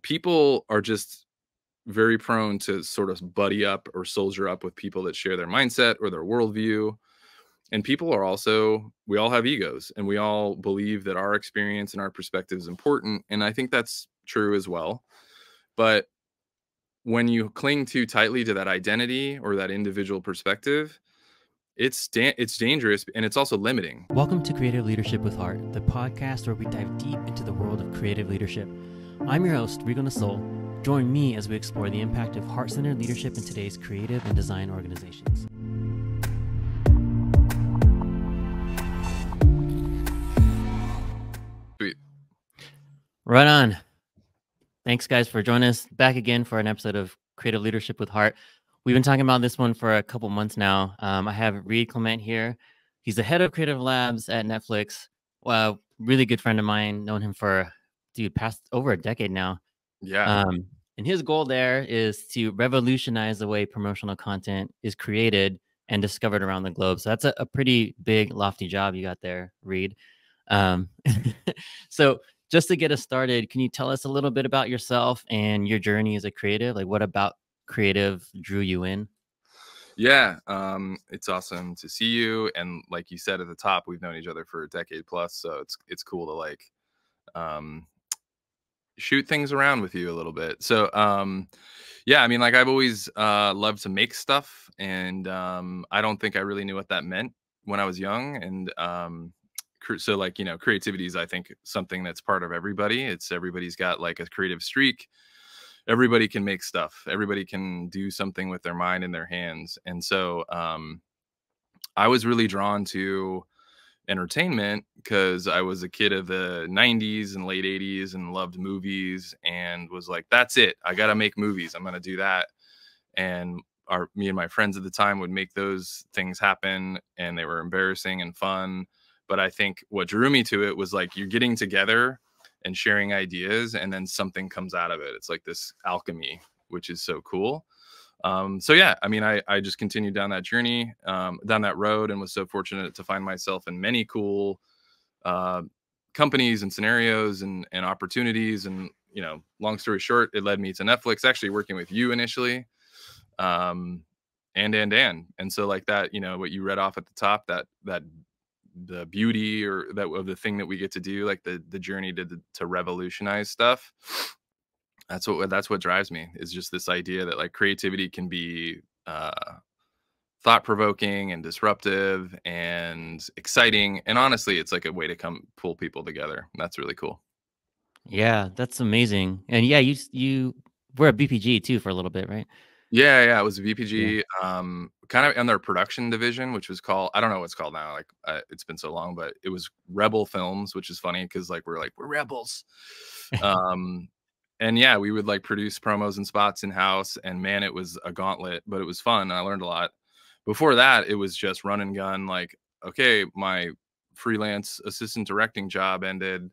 people are just very prone to sort of buddy up or soldier up with people that share their mindset or their worldview. And people are also, we all have egos and we all believe that our experience and our perspective is important. And I think that's true as well. But when you cling too tightly to that identity or that individual perspective, it's dangerous and it's also limiting. Welcome to Creative Leadership with Heart, the podcast where we dive deep into the world of creative leadership. I'm your host, Rigo Nasol. Join me as we explore the impact of heart-centered leadership in today's creative and design organizations. Sweet. Right on. Thanks, guys, for joining us back again for an episode of Creative Leadership with Heart. We've been talking about this one for a couple months now. I have Reed Clement here. He's the head of creative labs at Netflix. Well, really good friend of mine. Known him for, past over a decade now. Yeah. And his goal there is to revolutionize the way promotional content is created and discovered around the globe. So that's a pretty big, lofty job you got there, Reed. So just to get us started, can you tell us a little bit about yourself and your journey as a creative? Like, what about creative drew you in? Yeah. It's awesome to see you. And like you said at the top, we've known each other for a decade plus. So it's cool to like shoot things around with you a little bit. So yeah, I mean, like I've always loved to make stuff. And I don't think I really knew what that meant when I was young. And so like, you know, creativity is, I think, something that's part of everybody. Everybody's got like a creative streak. Everybody can make stuff. Everybody can do something with their mind and their hands. And so I was really drawn to entertainment because I was a kid of the 90s and late 80s and loved movies and was like, that's it. I got to make movies. I'm going to do that. And me and my friends at the time would make those things happen, and they were embarrassing and fun. But I think what drew me to it was like, you're getting together and sharing ideas, and then something comes out of it. It's like this alchemy, which is so cool. So yeah, I mean, I just continued down that journey, down that road, and was so fortunate to find myself in many cool companies and scenarios and opportunities. And, you know, long story short, it led me to Netflix, actually working with you initially. And so like that, you know, what you read off at the top, that the beauty or that of the thing that we get to do, like the journey to revolutionize stuff. That's what drives me, is just this idea that like creativity can be thought-provoking and disruptive and exciting. And honestly, it's like a way to come pull people together. That's really cool. Yeah, that's amazing. And yeah, you were at BPG too for a little bit, right? Yeah, it was a BPG, kind of in their production division, which was called, I don't know what it's called now. Like it's been so long, but it was Rebel Films, which is funny because like we're rebels. And yeah, we would like produce promos and spots in house, and man, it was a gauntlet, but it was fun. And I learned a lot. Before that, it was just run and gun. Like, okay, my freelance assistant directing job ended.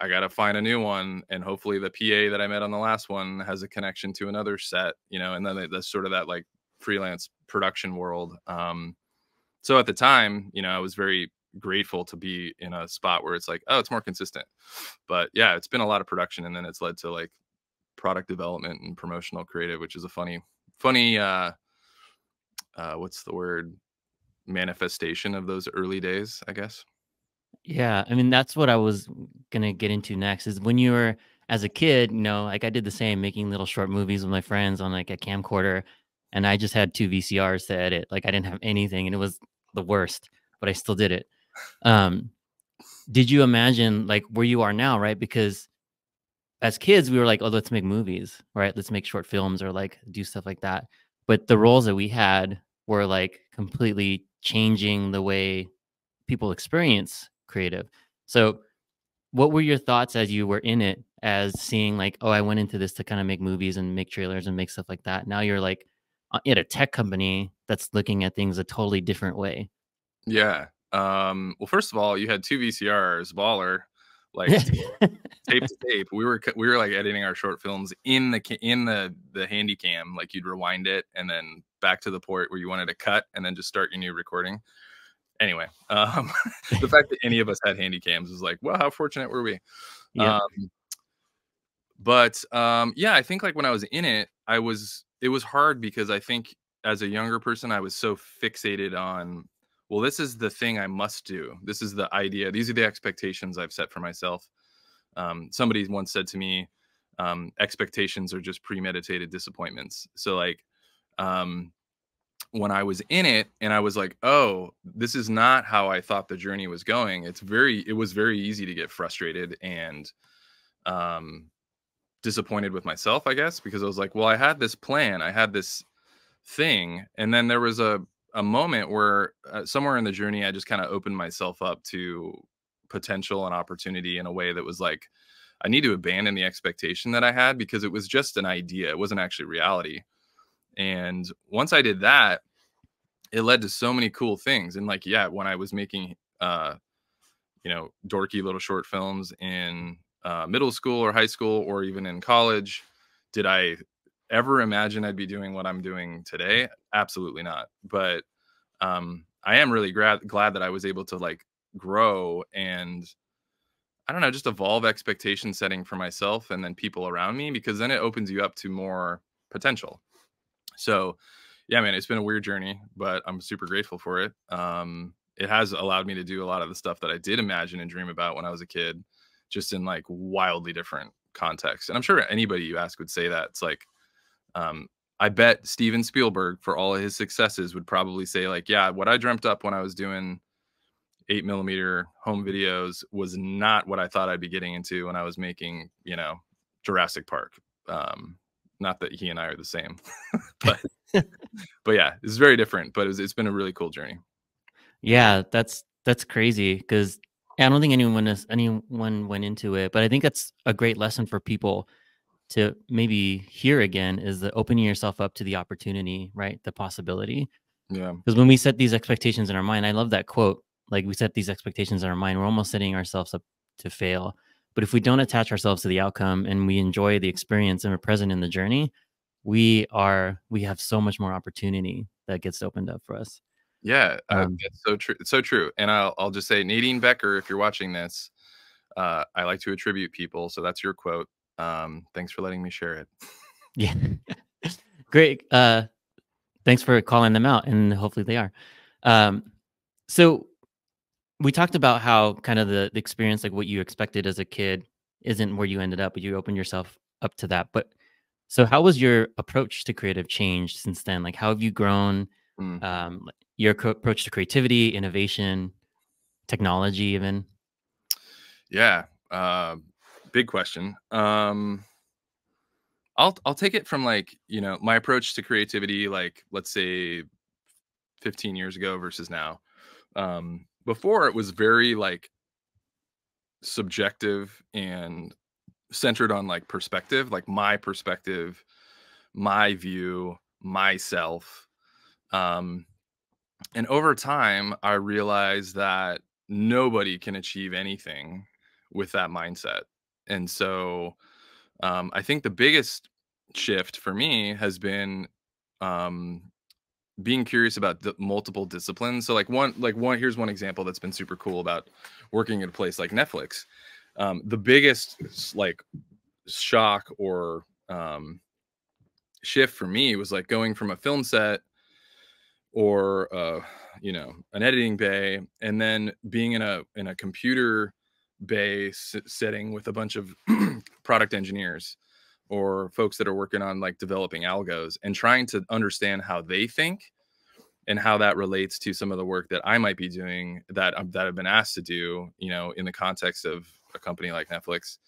I got to find a new one. And hopefully the PA that I met on the last one has a connection to another set, you know, and then that's sort of that like freelance production world. So at the time, you know, I was very grateful to be in a spot where it's like, oh, it's more consistent. But yeah, it's been a lot of production, and then it's led to like product development and promotional creative, which is a funny what's the word, manifestation of those early days, I guess. Yeah, I mean, that's what I was gonna get into next, is when you were as a kid, you know, like I did the same, making little short movies with my friends on like a camcorder, and I just had 2 VCRs to edit. Like I didn't have anything, and it was the worst, but I still did it. Did you imagine like where you are now, right? Because as kids, we were like, oh, let's make movies, right? Let's make short films or like do stuff like that. But the roles that we had were like completely changing the way people experience creative. So what were your thoughts as you were in it, as seeing like, oh, I went into this to kind of make movies and make trailers and make stuff like that. Now you're like at a tech company that's looking at things a totally different way. Yeah. Well, first of all, you had 2 VCRs, baller, like tape to tape. We were like editing our short films in the handy cam. Like you'd rewind it and then back to the port where you wanted to cut and then just start your new recording. Anyway, the fact that any of us had handy cams was like, well, how fortunate were we? Yeah. But yeah, I think like when I was in it, it was hard because I think as a younger person, I was so fixated on, well, this is the thing I must do. This is the idea. These are the expectations I've set for myself. Somebody once said to me, expectations are just premeditated disappointments. So like, um, when I was in it and I was like, oh, this is not how I thought the journey was going. It was very easy to get frustrated and um, disappointed with myself, I guess, because I was like, well, I had this plan, I had this thing, and then there was a moment where somewhere in the journey, I just kind of opened myself up to potential and opportunity in a way that was like, I need to abandon the expectation that I had because it was just an idea. It wasn't actually reality. And once I did that, it led to so many cool things. And like, yeah, when I was making, dorky little short films in middle school or high school or even in college, did I ever imagine I'd be doing what I'm doing today? Absolutely not. But I am really glad that I was able to like grow and I don't know, just evolve expectation setting for myself and then people around me because then it opens you up to more potential. So, yeah, man, it's been a weird journey, but I'm super grateful for it. It has allowed me to do a lot of the stuff that I did imagine and dream about when I was a kid, just in like wildly different contexts. And I'm sure anybody you ask would say that. It's like, I bet Steven Spielberg, for all of his successes, would probably say, like, yeah, what I dreamt up when I was doing 8mm home videos was not what I thought I'd be getting into when I was making, Jurassic Park. Not that he and I are the same, but but yeah, it's very different. But it's been a really cool journey. Yeah, that's crazy because I don't think anyone went into it, but I think that's a great lesson for people to maybe hear again is the opening yourself up to the opportunity, right? The possibility. Yeah, Because when we set these expectations in our mind, I love that quote. Like we set these expectations in our mind, we're almost setting ourselves up to fail. But if we don't attach ourselves to the outcome and we enjoy the experience and we're present in the journey, we have so much more opportunity that gets opened up for us. yeah, Um, that's so true. It's so true. And I'll just say, Nadine Becker, if you're watching this, I like to attribute people. So that's your quote. Thanks for letting me share it. yeah, great. Thanks for calling them out, and hopefully they are. Um, so we talked about how kind of the experience, like what you expected as a kid, isn't where you ended up, but you opened yourself up to that. But so, how was your approach to creative change since then? Like, how have you grown? Mm, Like, your approach to creativity, innovation, technology, even. yeah, big question. I'll take it from like my approach to creativity, like let's say 15 years ago versus now. Before it was very like subjective and centered on like perspective, like my perspective, my view, myself. Um, and over time, I realized that nobody can achieve anything with that mindset. And so I think the biggest shift for me has been um, being curious about the multiple disciplines. So here's one example that's been super cool about working at a place like Netflix. The biggest like shock or shift for me was like going from a film set or an editing bay and then being in a computer bay setting with a bunch of product engineers or folks that are working on like developing algos and trying to understand how they think and how that relates to some of the work that I might be doing that I've been asked to do, in the context of a company like Netflix.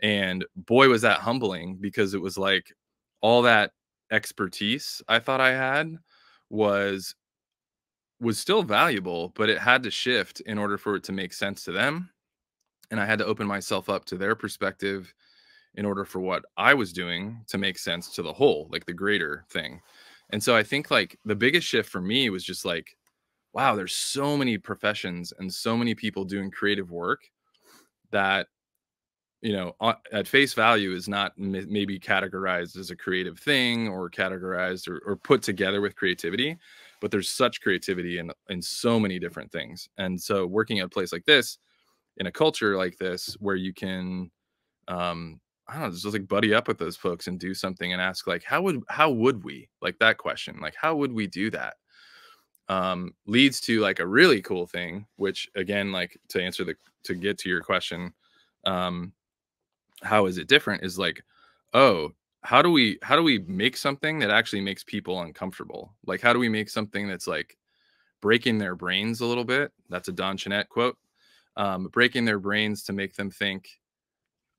And boy, was that humbling because it was like all that expertise I thought I had was still valuable, but it had to shift in order for it to make sense to them. And I had to open myself up to their perspective in order for what I was doing to make sense to the whole, like the greater thing. And so I think like the biggest shift for me was just like, wow, there's so many professions and so many people doing creative work that, at face value is not maybe categorized as a creative thing or categorized or put together with creativity, but there's such creativity in so many different things. And so working at a place like this, in a culture like this, where you can, um, I don't know, just like buddy up with those folks and do something and ask like, how would we, like, that question, like, how would we do that? Leads to like a really cool thing, which again, like, to get to your question, um, how is it different? Is like, oh, how do we make something that actually makes people uncomfortable? Like, how do we make something that's like breaking their brains a little bit? That's a Don Chinette quote. Breaking their brains to make them think,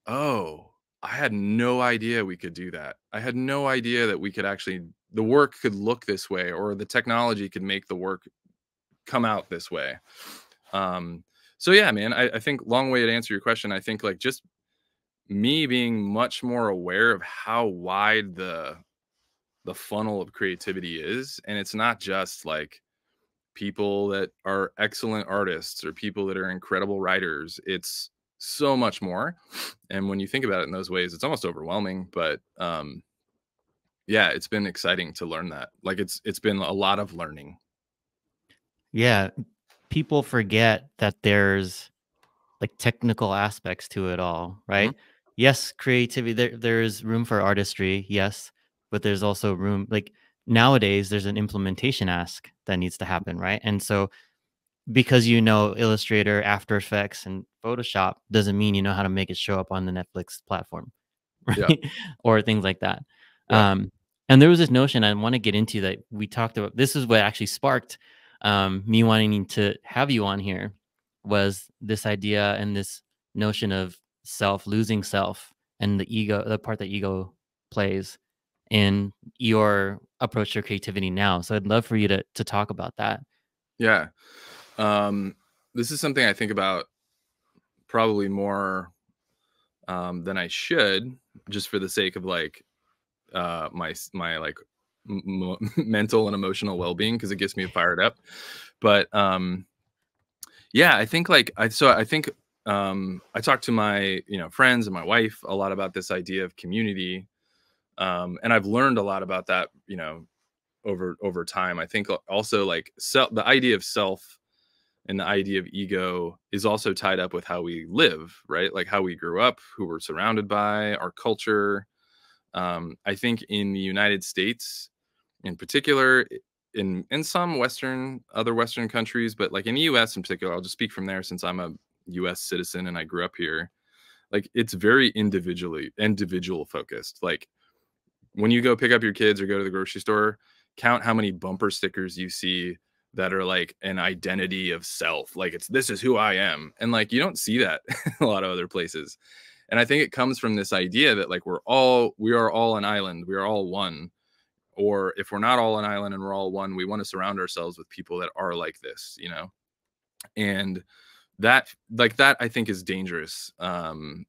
oh, I had no idea we could do that. I had no idea that we could actually, the work could look this way, or the technology could make the work come out this way. Um, so yeah, man, I think, long way to answer your question. I think like just me being much more aware of how wide the funnel of creativity is, and it's not just like people that are excellent artists or people that are incredible writers. It's so much more. And when you think about it in those ways, it's almost overwhelming. But yeah, it's been exciting to learn that. Like, it's been a lot of learning. Yeah, people forget that there's like technical aspects to it all, Mhm. right? Yes, creativity, there's room for artistry, yes, but there's also room like nowadays there's an implementation ask that needs to happen, right? And so because you know Illustrator, After Effects, and Photoshop doesn't mean you know how to make it show up on the Netflix platform, Yeah. right? Or things like that. Yeah. Um, and there was this notion I want to get into that we talked about. This is what actually sparked me wanting to have you on here was this idea and this notion of self, losing self, and the ego, the part that ego plays in your approach to creativity now. So I'd love for you to talk about that. Yeah. Um, this is something I think about probably more than I should, just for the sake of like my like mental and emotional well-being, because it gets me fired up. But yeah, I think like I think I talk to my, friends and my wife a lot about this idea of community. And I've learned a lot about that, over time. I think also like the idea of self and the idea of ego is also tied up with how we live, right? Like how we grew up, who we're surrounded by, our culture. I think in the United States, in particular, in some other Western countries, but like in the U.S. in particular, I'll just speak from there since I'm a U.S. citizen and I grew up here. Like, it's very individual focused. Like, when you go pick up your kids or go to the grocery store, count how many bumper stickers you see that are like an identity of self. Like, it's, this is who I am. And like, you don't see that in a lot of other places. And I think it comes from this idea that like we are all an island. We are all one. Or if we're not all an island and we're all one, we want to surround ourselves with people that are like this. And that I think is dangerous. So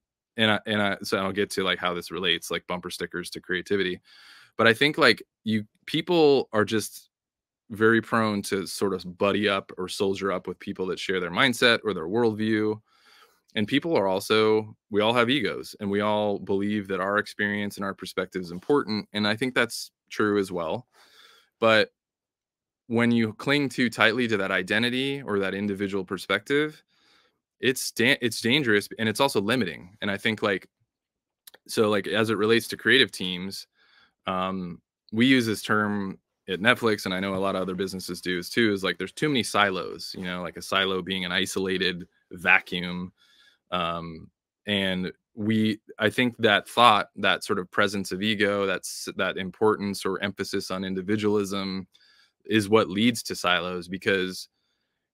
I'll get to like how this relates, like bumper stickers to creativity. But I think like people are just very prone to sort of buddy up or soldier up with people that share their mindset or their worldview. And people are also, we all have egos and we all believe that our experience and our perspective is important. And I think that's true as well. But when you cling too tightly to that identity or that individual perspective, it's dangerous, and it's also limiting. And I think like, so like as it relates to creative teams, um, we use this term at Netflix, and I know a lot of other businesses do is too, is like there's too many silos, like a silo being an isolated vacuum. Um, and I think that thought, that sort of presence of ego, that importance or emphasis on individualism is what leads to silos, because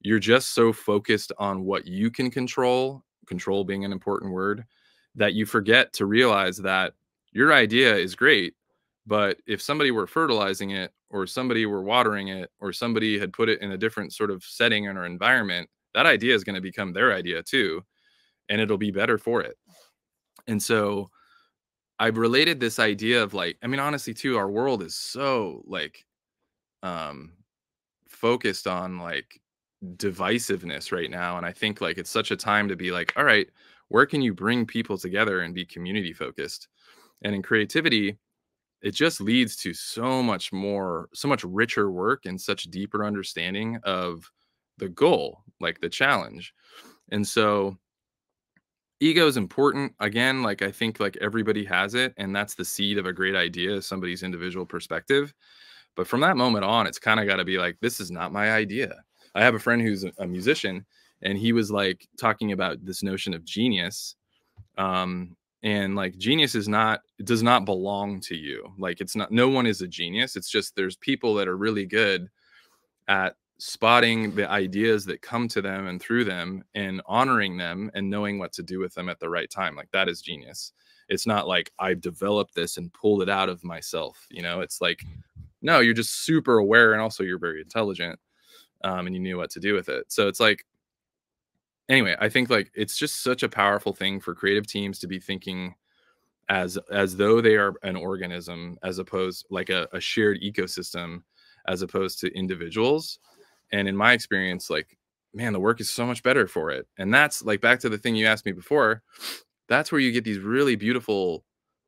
you're just so focused on what you can control being an important word, that you forget to realize that your idea is great, but if somebody were fertilizing it, or somebody were watering it, or somebody had put it in a different sort of setting or environment, that idea is going to become their idea too, and it'll be better for it. And so I've related this idea of like, I mean, honestly too, our world is so like um focused on like divisiveness right now. And I think like it's such a time to be like, all right, where can you bring people together and be community focused? And in creativity, it just leads to so much richer work and such deeper understanding of the goal, like the challenge. And so ego is important. Again, like I think like everybody has it, and that's the seed of a great idea, is somebody's individual perspective. But from that moment on, it's kind of got to be like, this is not my idea. I have a friend who's a musician, and he was like talking about this notion of genius. And like genius is not, it does not belong to you. Like it's not, no one is a genius. It's just there's people that are really good at spotting the ideas that come to them and through them and honoring them and knowing what to do with them at the right time. Like that is genius. It's not like I've developed this and pulled it out of myself. You know, it's like, no, you're just super aware, and also you're very intelligent, and you knew what to do with it. So it's like, anyway, I think like it's just such a powerful thing for creative teams to be thinking as though they are an organism, as opposed like a shared ecosystem, as opposed to individuals. And in my experience, like, man, the work is so much better for it. And that's like back to the thing you asked me before. That's where you get these really beautiful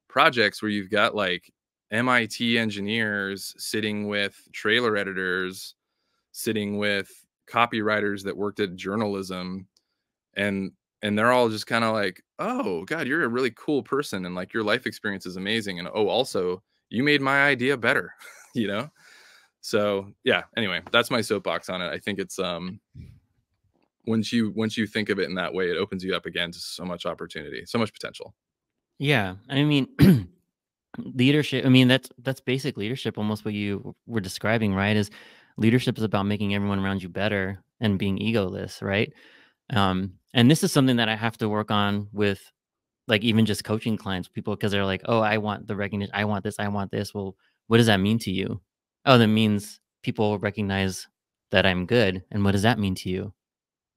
projects where you've got like MIT engineers sitting with trailer editors, sitting with copywriters that worked at journalism, and they're all just kind of like, oh god, you're a really cool person, and like your life experience is amazing, and oh, also you made my idea better. you know so yeah, anyway, that's my soapbox on it. I think it's once you think of it in that way, it opens you up again to so much opportunity, so much potential. Yeah, I mean, leadership. I mean, that's basic leadership. Almost what you were describing, right? Is leadership is about making everyone around you better and being egoless, right? And this is something that I have to work on with, like, even just coaching clients, people, because they're like, "Oh, I want the recognition. I want this. I want this." Well, what does that mean to you? Oh, that means people recognize that I'm good. And what does that mean to you?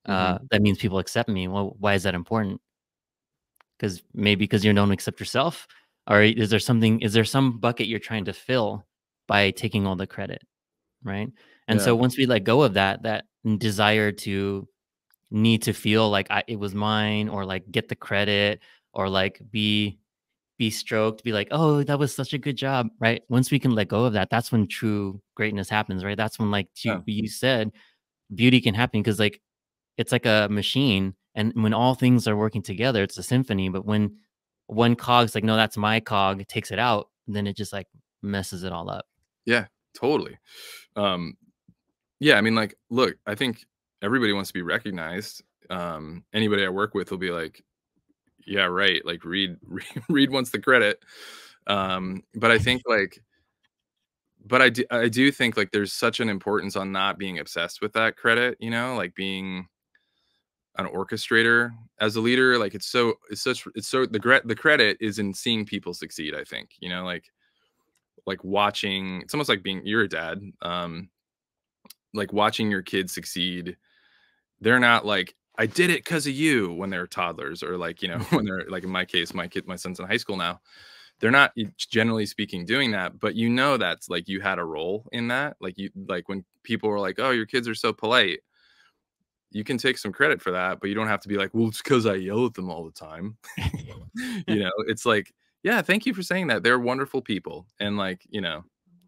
Hmm. That means people accept me. Well, why is that important? Because maybe because you don't accept yourself, or is there some bucket you're trying to fill by taking all the credit, right? And Yeah. so once we let go of that desire to need to feel like it was mine, or like get the credit, or like be stroked, be like, "Oh, that was such a good job," right? Once we can let go of that, that's when true greatness happens, right? That's when, like Yeah. you said, beauty can happen, because like it's like a machine, and when all things are working together, it's a symphony. But when one cog's like, "No, that's my cog," it takes it out, then it just like messes it all up. Yeah, totally. um yeah, I mean, like, look, I think everybody wants to be recognized. Anybody I work with will be like, yeah, right, like Reed wants the credit. But I think like, but I do think like there's such an importance on not being obsessed with that credit, like being an orchestrator as a leader. Like it's so the credit is in seeing people succeed, I think, like watching, it's almost like being, you're a dad, like watching your kids succeed. They're not like, I did it because of you, when they're toddlers, or like, when they're like, in my case, my son's in high school now. They're not, generally speaking, doing that, but that's like, you had a role in that. Like, like when people were like, oh, your kids are so polite, you can take some credit for that, but you don't have to be like, well, it's because I yell at them all the time. It's like, yeah, thank you for saying that. They're wonderful people. And like,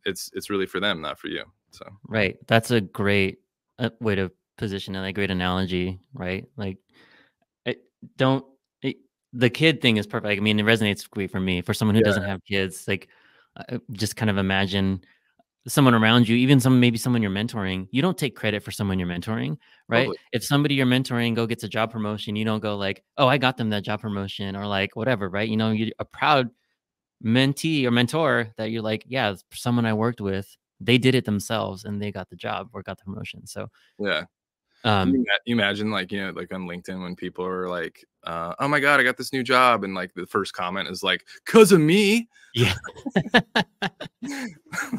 it's really for them, not for you. So Right. That's a great way to position it, a great analogy, right? Like, it, don't it, the kid thing is perfect. I mean, it resonates great for me. For someone who doesn't yeah, have kids, like, just kind of imagine someone around you, even maybe someone you're mentoring. You don't take credit for someone you're mentoring, right? totally. If somebody you're mentoring gets a job promotion, you don't go like, "Oh, I got them that job promotion," or like whatever, right? You're a proud mentee or mentor that you're like, "Yeah, it's someone I worked with. They did it themselves and they got the job or got the promotion." So, Yeah. um, You imagine, like, like on LinkedIn, when people are like, oh my God, I got this new job. And like the first comment is like, cause of me. yeah.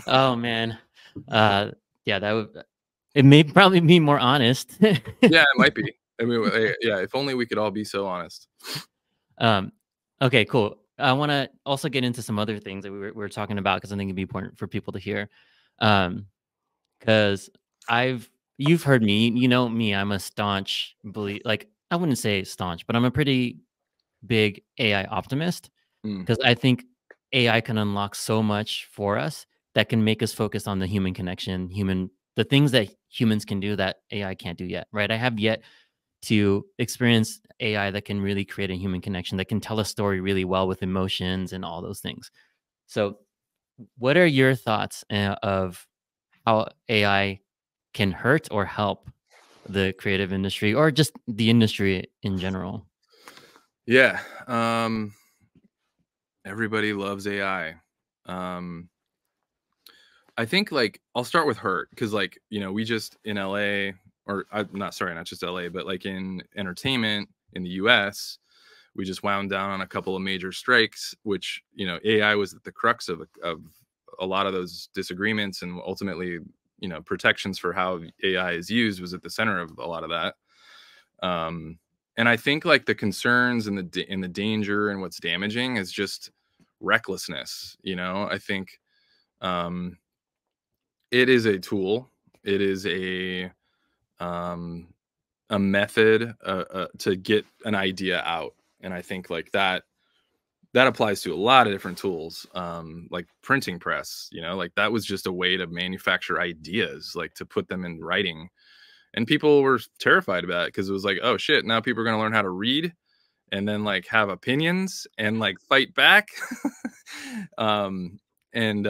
Oh man. Uh, yeah, that would, it may probably be more honest. Yeah, it might be. I mean, yeah, if only we could all be so honest. Um, okay, cool. I want to also get into some other things that we were talking about, because I think it'd be important for people to hear. Um, because you've heard me, you know me, I'm a staunch believe, like, I wouldn't say staunch, but I'm a pretty big AI optimist, Mm, because I think AI can unlock so much for us that can make us focus on the human connection, the things that humans can do that AI can't do yet, right? I have yet to experience AI that can really create a human connection, that can tell a story really well with emotions and all those things. So, what are your thoughts of how AI can hurt or help the creative industry or just the industry in general? Yeah. Everybody loves AI. Um, I think like I'll start with hurt because like we just in LA or not sorry not just LA but like in entertainment in the US we just wound down on a couple of major strikes which AI was at the crux of a lot of those disagreements and ultimately protections for how AI is used was at the center of a lot of that. um and I think like the concerns and the danger and what's damaging is just recklessness. I think um it is a tool. It is um, a method to get an idea out, and I think like that applies to a lot of different tools, like printing press. Like that was just a way to manufacture ideas, like to put them in writing, and people were terrified about it because it was like, oh shit, now people are going to learn how to read and then like have opinions and like fight back. um, and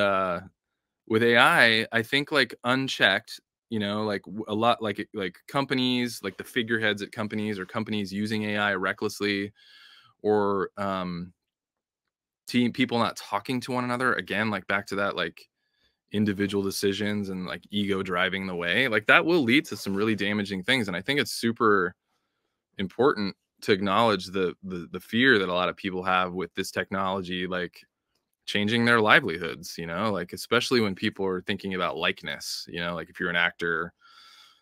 with AI, I think like unchecked, like a lot like companies, like the figureheads at companies or companies using AI recklessly or team people not talking to one another again, like back to that like individual decisions and like ego driving the way. Like that will lead to some really damaging things and I think it's super important to acknowledge the fear that a lot of people have with this technology like changing their livelihoods, like especially when people are thinking about likeness, like if you're an actor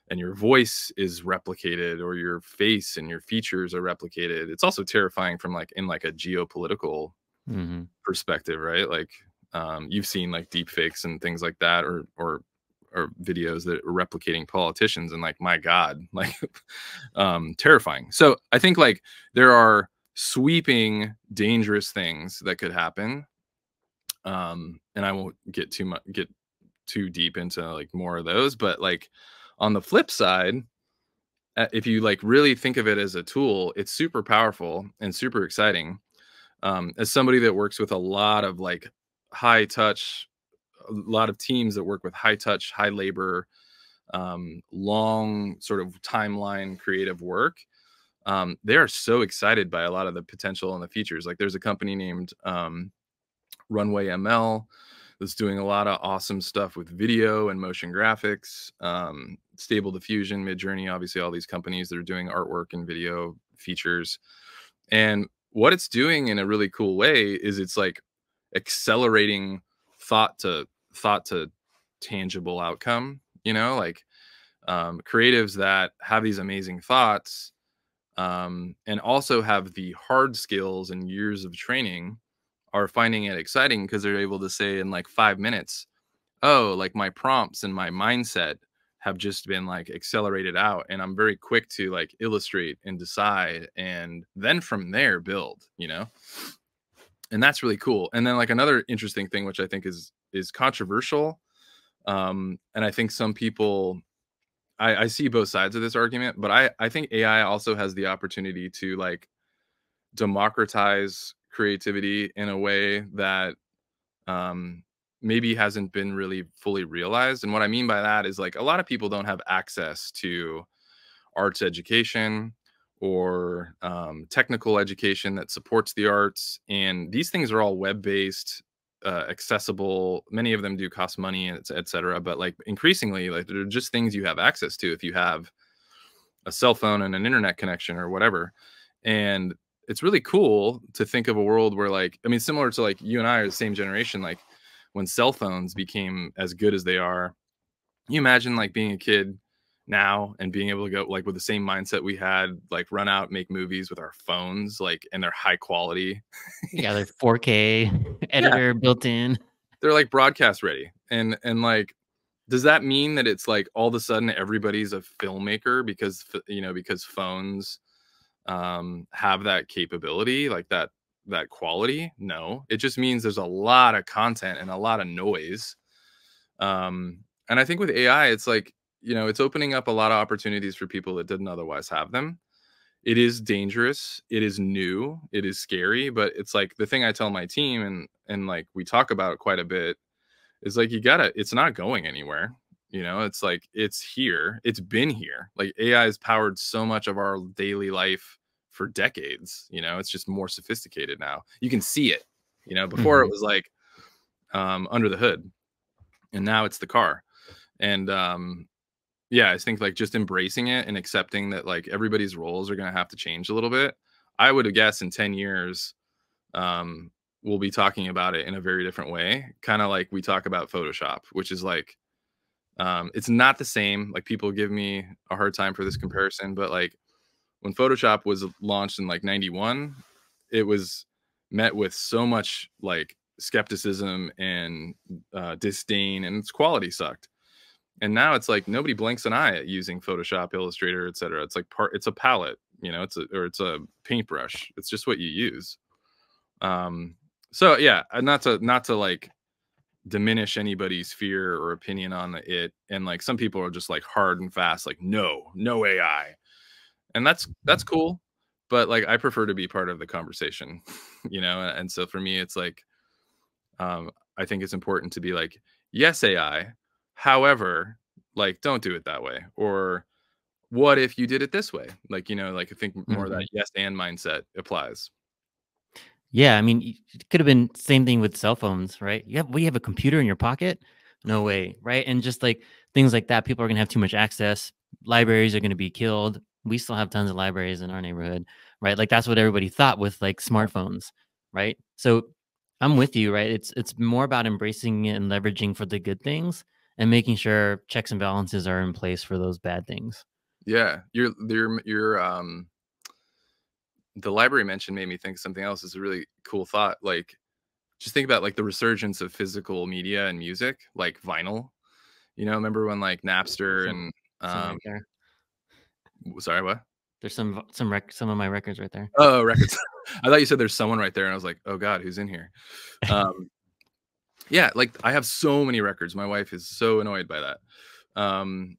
and your voice is replicated or your face and your features are replicated. It's also terrifying from like in like a geopolitical Hmm. perspective, right? Like you've seen like deep fakes and things like that or videos that are replicating politicians and like my god, like terrifying. So I think like there are sweeping dangerous things that could happen, and I won't get too deep into like more of those, but like on the flip side, if you like really think of it as a tool, it's super powerful and super exciting. As somebody that works with a lot of like high touch, a lot of teams that work with high touch, high labor, long sort of timeline creative work, they are so excited by a lot of the potential and the features. Like there's a company named Runway ML that's doing a lot of awesome stuff with video and motion graphics. Stable Diffusion, Midjourney, obviously all these companies that are doing artwork and video features. And what it's doing in a really cool way is it's like accelerating thought to thought to tangible outcome. Like creatives that have these amazing thoughts, and also have the hard skills and years of training are finding it exciting because they're able to say in like 5 minutes, oh, like my prompts and my mindset have just been like accelerated out. And I'm very quick to like illustrate and decide. And then from there, build. And that's really cool. And then like another interesting thing, which I think is controversial. And I think some people I see both sides of this argument, but I think AI also has the opportunity to like democratize creativity in a way that um, maybe hasn't been really fully realized. And what I mean by that is like a lot of people don't have access to arts education or technical education that supports the arts. And these things are all web based, accessible. Many of them do cost money, et cetera. But like increasingly, like they're just things you have access to if you have a cell phone and an internet connection or whatever. And it's really cool to think of a world where like, I mean, similar to like you and I are the same generation, like when cell phones became as good as they are, you imagine like being a kid now and being able to go like with the same mindset we had, like run out, make movies with our phones, like, and they're high quality. Yeah, they're 4K Yeah. editor built in. They're like broadcast ready. And like, does that mean that it's like all of a sudden everybody's a filmmaker because phones have that capability, like that quality? No, it just means there's a lot of content and a lot of noise. And I think with AI it's like it's opening up a lot of opportunities for people that didn't otherwise have them. it is dangerous, it is new, it is scary, but it's like the thing I tell my team, and like we talk about it quite a bit, is like, you gotta, it's not going anywhere. You know, it's like, it's here, it's been here. Like AI has powered so much of our daily life for decades. You know, it's just more sophisticated now. You can see it. You know, before it Hmm. was like under the hood, and now it's the car. And yeah, I think like just embracing it and accepting that like everybody's roles are going to have to change a little bit. I would have guessed in 10 years, um, we'll be talking about it in a very different way. Kind of like we talk about Photoshop, which is like, it's not the same. Like people give me a hard time for this comparison, but like when Photoshop was launched in like 91, it was met with so much like skepticism and disdain, and its quality sucked. And now it's like nobody blinks an eye at using Photoshop, Illustrator, etc. It's like it's a palette, you know, it's a paintbrush. It's just what you use. Um, so yeah, not to like diminish anybody's fear or opinion on it. And like some people are just like hard and fast, like no AI, and that's cool. But like I prefer to be part of the conversation, you know. And so for me, it's like I think it's important to be like, yes, AI. However, like, don't do it that way. Or what if you did it this way? Like, you know, like I think more of Hmm. that yes and mindset applies. Yeah, I mean, it could have been same thing with cell phones, right? We have a computer in your pocket? No way, right? And just like things like that, people are gonna have too much access. Libraries are gonna be killed. We still have tons of libraries in our neighborhood, right? Like that's what everybody thought with like smartphones, right? So I'm with you, right? It's more about embracing it and leveraging for the good things and making sure checks and balances are in place for those bad things. Yeah. Your the library mention made me think of something else. Is a really cool thought. Like just think about like the resurgence of physical media and music, like vinyl. You know, remember when like Napster Some and some um right there. sorry, what? There's some of my records right there. Oh, records. I thought you said there's someone right there, and I was like, oh God, who's in here? Um, yeah, like I have so many records. My wife is so annoyed by that. Um,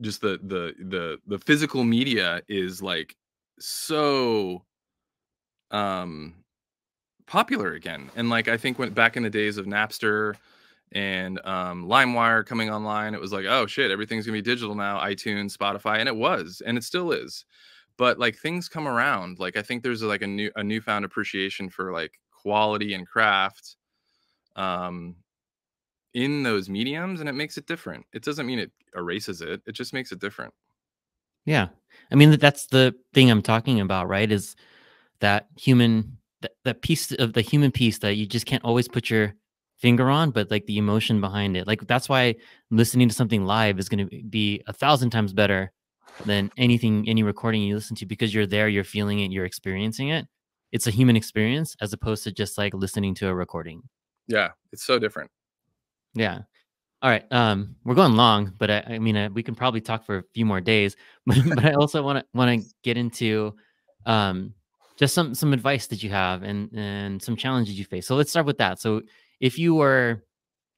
just the physical media is like so um popular again. And like I think when back in the days of Napster and LimeWire coming online, it was like, oh shit, everything's gonna be digital now, iTunes, Spotify, and it was, and it still is. But like things come around. Like I think there's like a newfound appreciation for like quality and craft um in those mediums, and it makes it different. It doesn't mean it erases it. It just makes it different. Yeah. I mean, that's the thing I'm talking about, right? Is that that piece of the human piece that you just can't always put your finger on, but like the emotion behind it. Like that's why listening to something live is going to be 1,000 times better than any recording you listen to because you're there, you're feeling it, you're experiencing it. It's a human experience as opposed to just like listening to a recording. Yeah, it's so different. Yeah. All right. We're going long, but I mean, we can probably talk for a few more days. But I also want to get into um, just some advice that you have and some challenges you face. So let's start with that. So if you were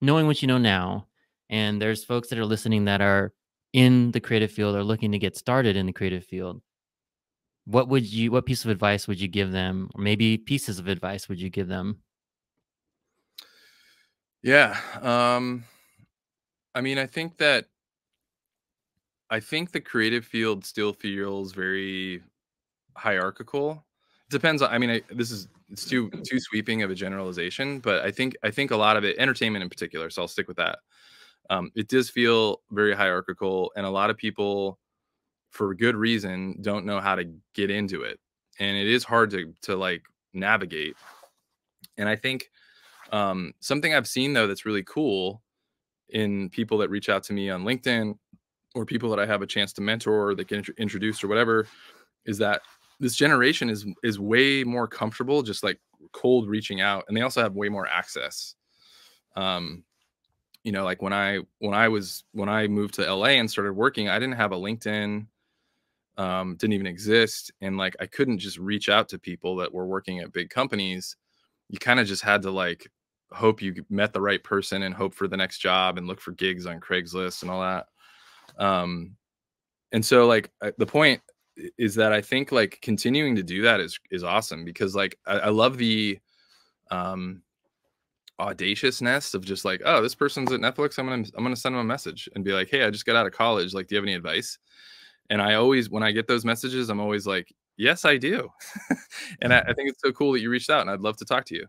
knowing what you know now, and there's folks that are listening that are in the creative field or looking to get started in the creative field, what piece of advice would you give them, or maybe pieces of advice would you give them? Yeah. I mean, I think the creative field still feels very hierarchical. It depends on, I mean, this is, it's too sweeping of a generalization, but I think a lot of it, entertainment in particular, so I'll stick with that. It does feel very hierarchical, and a lot of people, for good reason, don't know how to get into it, and it is hard to like navigate. And I think something I've seen though that's really cool in people that reach out to me on LinkedIn, or people that I have a chance to mentor or that get introduced or whatever, is that this generation is way more comfortable just like cold reaching out, and they also have way more access. Um, you know, like when I moved to LA and started working, I didn't have a LinkedIn, didn't even exist, and like I couldn't just reach out to people that were working at big companies. You kind of just had to like hope you met the right person and hope for the next job and look for gigs on Craigslist and all that. Um, and so like the point is that I think like continuing to do that is awesome because like I love the um audaciousness of just like, oh, this person's at Netflix. I'm gonna send them a message and be like, hey, I just got out of college. Like, do you have any advice? And I always, when I get those messages, I'm always like, yes, I do. And I think it's so cool that you reached out, and I'd love to talk to you.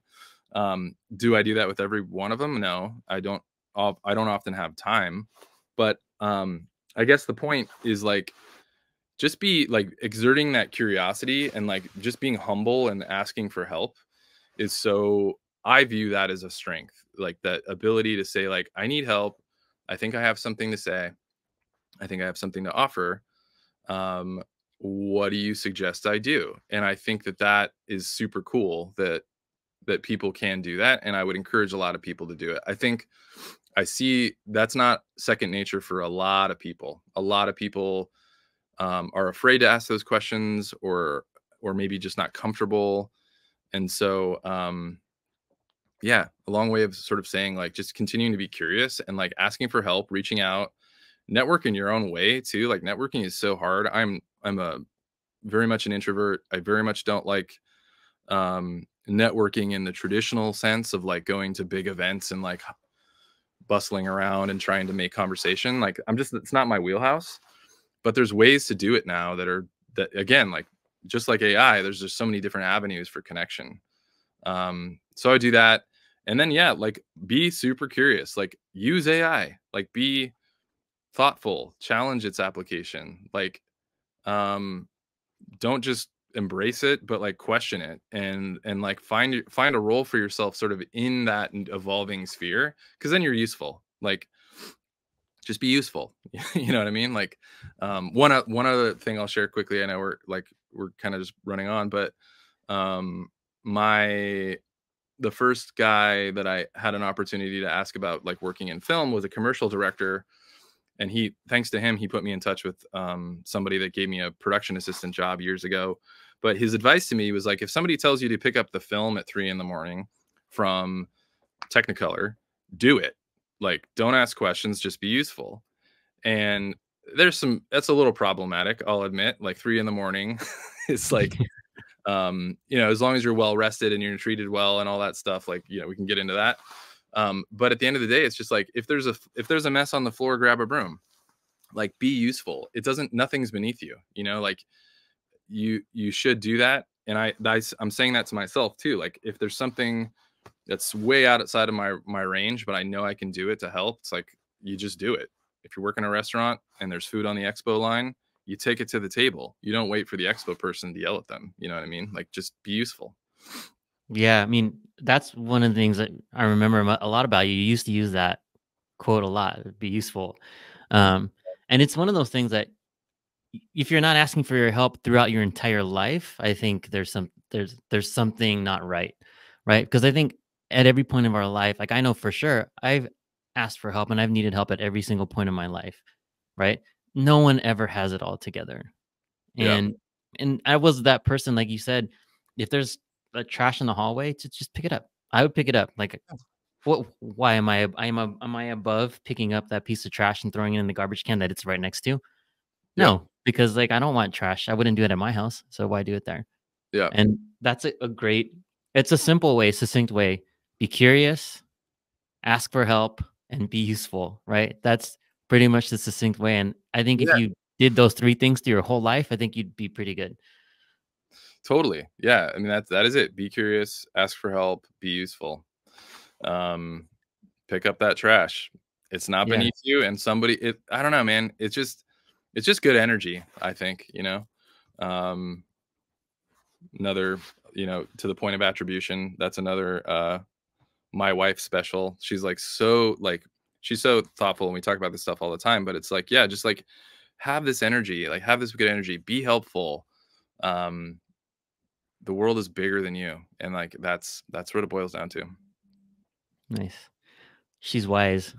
Do I do that with every one of them? No, I don't. I don't often have time, but I guess the point is like just be like exerting that curiosity and like just being humble and asking for help is so I view that as a strength, like that ability to say like I need help. I think I have something to say. I think I have something to offer. Um, what do you suggest I do? And I think that that is super cool that people can do that, and I would encourage a lot of people to do it. I think I see that's not second nature for a lot of people. A lot of people are afraid to ask those questions, or maybe just not comfortable. And so yeah, a long way of sort of saying like just continuing to be curious and like asking for help, reaching out, network in your own way too. Like networking is so hard. I'm a very much an introvert. I very much don't like networking in the traditional sense of like going to big events and like bustling around and trying to make conversation. Like I'm just, it's not my wheelhouse. But there's ways to do it now that are that again, like just like AI, there's just so many different avenues for connection. So I do that. And then yeah, like be super curious, like use AI, like be thoughtful, challenge its application. Like um don't just embrace it, but like question it and like find a role for yourself sort of in that evolving sphere, because then you're useful. Like just be useful. You know what I mean? Like one other thing I'll share quickly. I know we're kind of just running on, but um my the first guy that I had an opportunity to ask about like working in film was a commercial director, and he, thanks to him, he put me in touch with somebody that gave me a production assistant job years ago. But his advice to me was like, if somebody tells you to pick up the film at 3 a.m. from Technicolor, do it. Like, don't ask questions, just be useful. And that's a little problematic, I'll admit. Like 3 a.m. it's like, as long as you're well rested and you're treated well and all that stuff, like, we can get into that. But at the end of the day, it's just like, if there's a mess on the floor, grab a broom, like be useful. Nothing's beneath you, like you should do that. And I'm saying that to myself too. Like if there's something that's way outside of my range, but I know I can do it to help, it's like, you just do it. If you work in a restaurant and there's food on the expo line, you take it to the table. You don't wait for the expo person to yell at them. You know what I mean? Like just be useful. Yeah, I mean, that's one of the things that I remember a lot about you. You used to use that quote a lot. It'd be useful. Um, and it's one of those things that if you're not asking for your help throughout your entire life, I think there's something not right, right? Because I think at every point of our life, like I know for sure, I've asked for help and I've needed help at every single point of my life, right? No one ever has it all together, Yeah. and I was that person, like you said. If there's trash in the hallway, to just pick it up. I would pick it up. Like, what? Why am I above picking up that piece of trash and throwing it in the garbage can that it's right next to? Yeah. No, because, like, I don't want trash. I wouldn't do it at my house, so why do it there? Yeah. And that's a great it's a simple way, succinct way. Be curious, ask for help, and be useful, right? That's pretty much the succinct way, and I think if Yeah. you did those 3 things through your whole life, I think you'd be pretty good. Totally. Yeah. I mean, that is it. Be curious, ask for help, be useful. Um, Pick up that trash. It's not Yeah. beneath you, and I don't know, man. It's just good energy, I think, Um, another, to the point of attribution, that's another my wife special. She's like she's so thoughtful, and we talk about this stuff all the time, but it's like, yeah, just like have this energy, like have this good energy, be helpful. Um, the world is bigger than you, and like that's what it boils down to. Nice. She's wise.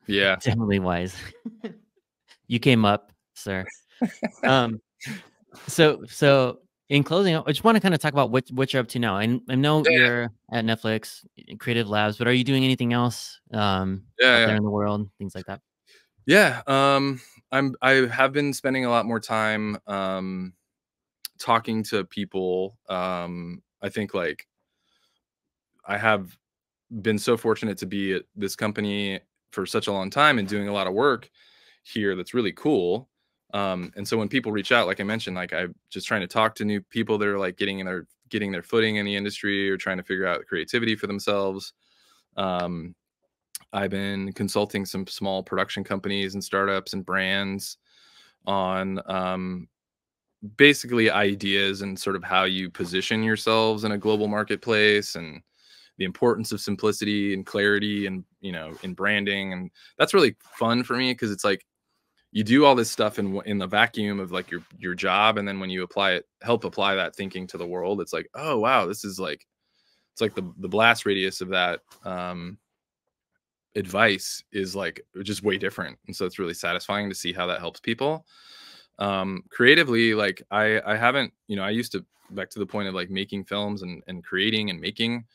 Yeah. Definitely wise. You came up, sir. Um, so in closing, I just wanna kinda talk about what you're up to now. I know Yeah. you're at Netflix, Creative Labs, but are you doing anything else, Yeah. out Yeah. there in the world, things like that? Yeah, I have been spending a lot more time, talking to people, I think like I have been so fortunate to be at this company for such a long time and doing a lot of work here that's really cool. And so when people reach out, like I mentioned, like I'm just trying to talk to new people that are like getting their footing in the industry or trying to figure out creativity for themselves. Um, I've been consulting some small production companies and startups and brands on basically ideas and sort of how you position yourselves in a global marketplace and the importance of simplicity and clarity and in branding. And that's really fun for me because it's like you do all this stuff in the vacuum of like your job, and then when you help apply that thinking to the world, it's like, oh wow, this is like, it's like the blast radius of that advice is like just way different. And so it's really satisfying to see how that helps people. Creatively, like I haven't, I used to, back to the point of like making films and creating and making,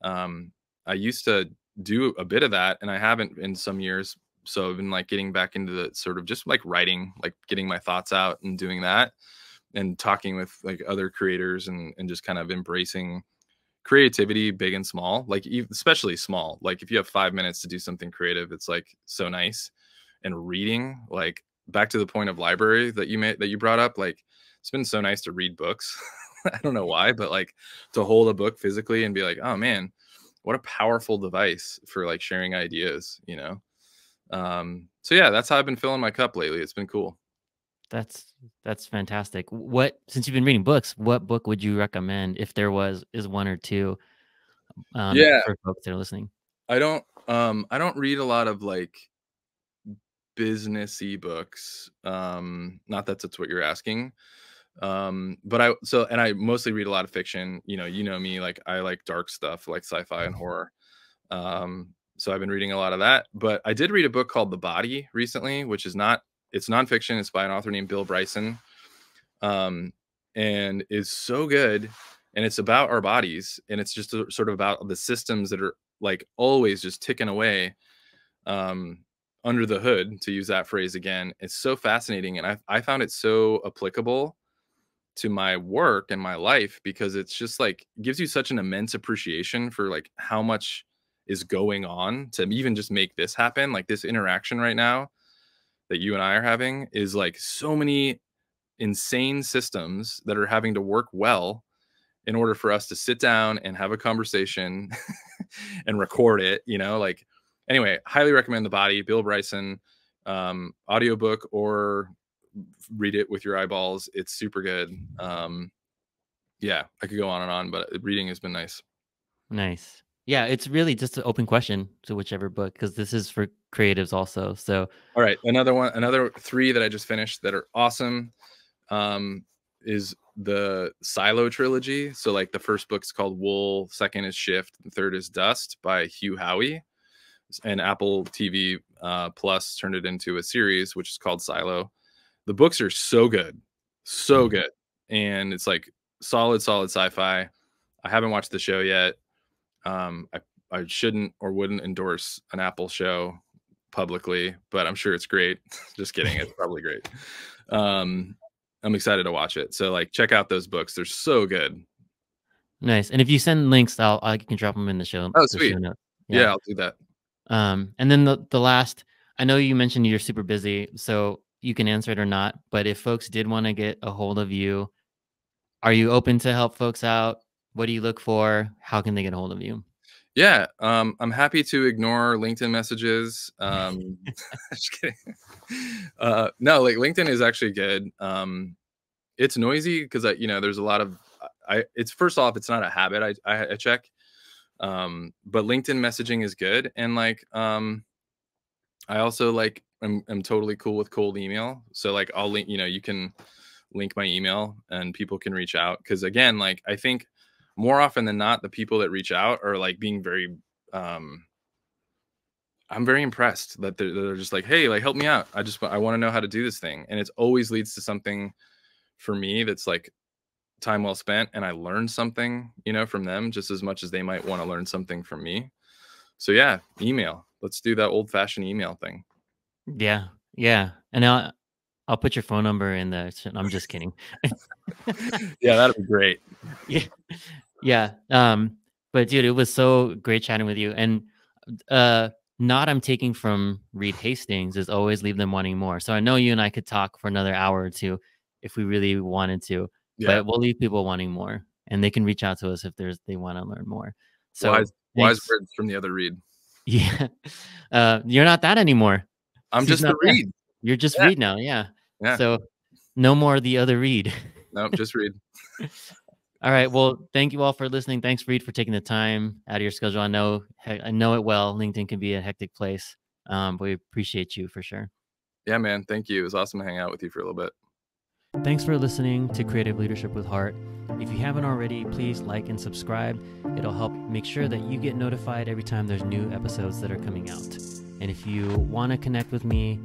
I used to do a bit of that, and I haven't in some years. So I've been like getting back into the sort of just like writing, like getting my thoughts out and doing that, and talking with like other creators, and just kind of embracing creativity, big and small, like especially small. Like if you have 5 minutes to do something creative, it's like so nice. And reading, like back to the point of library that you brought up, like it's been so nice to read books. I don't know why, but like to hold a book physically and be like, oh man, what a powerful device for like sharing ideas. So yeah, that's how I've been filling my cup lately. It's been cool. That's fantastic. What, since you've been reading books, what book would you recommend if there is one or two, Yeah, for folks that are listening? I don't read a lot of like businessy books. Not that that's what you're asking. But I mostly read a lot of fiction. You know me, like I like dark stuff, like sci-fi and horror. So I've been reading a lot of that. But I did read a book called The Body recently, which is not it's nonfiction. It's by an author named Bill Bryson. Um, and is so good. And it's about our bodies, and it's just sort of about the systems that are like always just ticking away um, under the hood, to use that phrase again. It's so fascinating, and I found it so applicable to my work and my life, because it's just like gives you such an immense appreciation for like how much is going on to even just make this happen. Like this interaction right now that you and I are having is like so many insane systems that are having to work well in order for us to sit down and have a conversation and record it. Like anyway, highly recommend The Body, Bill Bryson, audiobook, or read it with your eyeballs. It's super good. Yeah, I could go on and on, but reading has been nice. Nice. Yeah, it's really just an open question to whichever book, because this is for creatives also. So All right, another three that I just finished that are awesome is the Silo trilogy. So like the first book's called Wool, second is Shift, the third is Dust by Hugh Howey. And Apple TV Plus turned it into a series, which is called Silo. The books are so good, so mhm. good, and it's like solid sci-fi. I haven't watched the show yet. I shouldn't or wouldn't endorse an Apple show publicly, but I'm sure it's great. Just kidding, it's probably great. Um, I'm excited to watch it. So like, check out those books; they're so good. Nice. And if you send links, I can drop them in Oh, the show sweet. notes. Yeah, Yeah. I'll do that. And then the last, I know you mentioned you're super busy, so you can answer it or not. But if folks did want to get a hold of you, are you open to help folks out? What do you look for? How can they get a hold of you? Yeah, I'm happy to ignore LinkedIn messages. Just kidding. No, like LinkedIn is actually good. It's noisy because there's a lot of it's first off, it's not a habit I check. But LinkedIn messaging is good, and like I also like I'm totally cool with cold email. So like I'll link, you can link my email and people can reach out, because again, like I think more often than not, the people that reach out are like being very um I'm very impressed that they're just like, hey, like help me out. I want to know how to do this thing. And it always leads to something for me that's like time well spent, and I learned something, from them just as much as they might want to learn something from me. So yeah, email. Let's do that old fashioned email thing. Yeah. Yeah. And I'll put your phone number in the. I'm just kidding. Yeah, that'd be great. Yeah, yeah. But dude, it was so great chatting with you. And not I'm taking from Reed Hastings is always leave them wanting more. So I know you and I could talk for another hour or two if we really wanted to, Yeah, but we'll leave people wanting more, and they can reach out to us if they want to learn more. So wise thanks. words from the other Reed. Yeah. You're not that anymore. I'm He's just the not that. Reed. You're just Yeah, Reed now. Yeah. yeah. So no more the other Reed. No, just Reed. All right. Well, thank you all for listening. Thanks, Reed, for taking the time out of your schedule. I know it well. LinkedIn can be a hectic place. But we appreciate you for sure. Yeah, man. Thank you. It was awesome to hang out with you for a little bit. Thanks for listening to Creative Leadership with Heart. If you haven't already, please like and subscribe. It'll help make sure that you get notified every time there's new episodes that are coming out. And if you want to connect with me,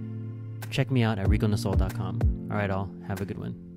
check me out at riconasol.com. All right, all. Have a good one.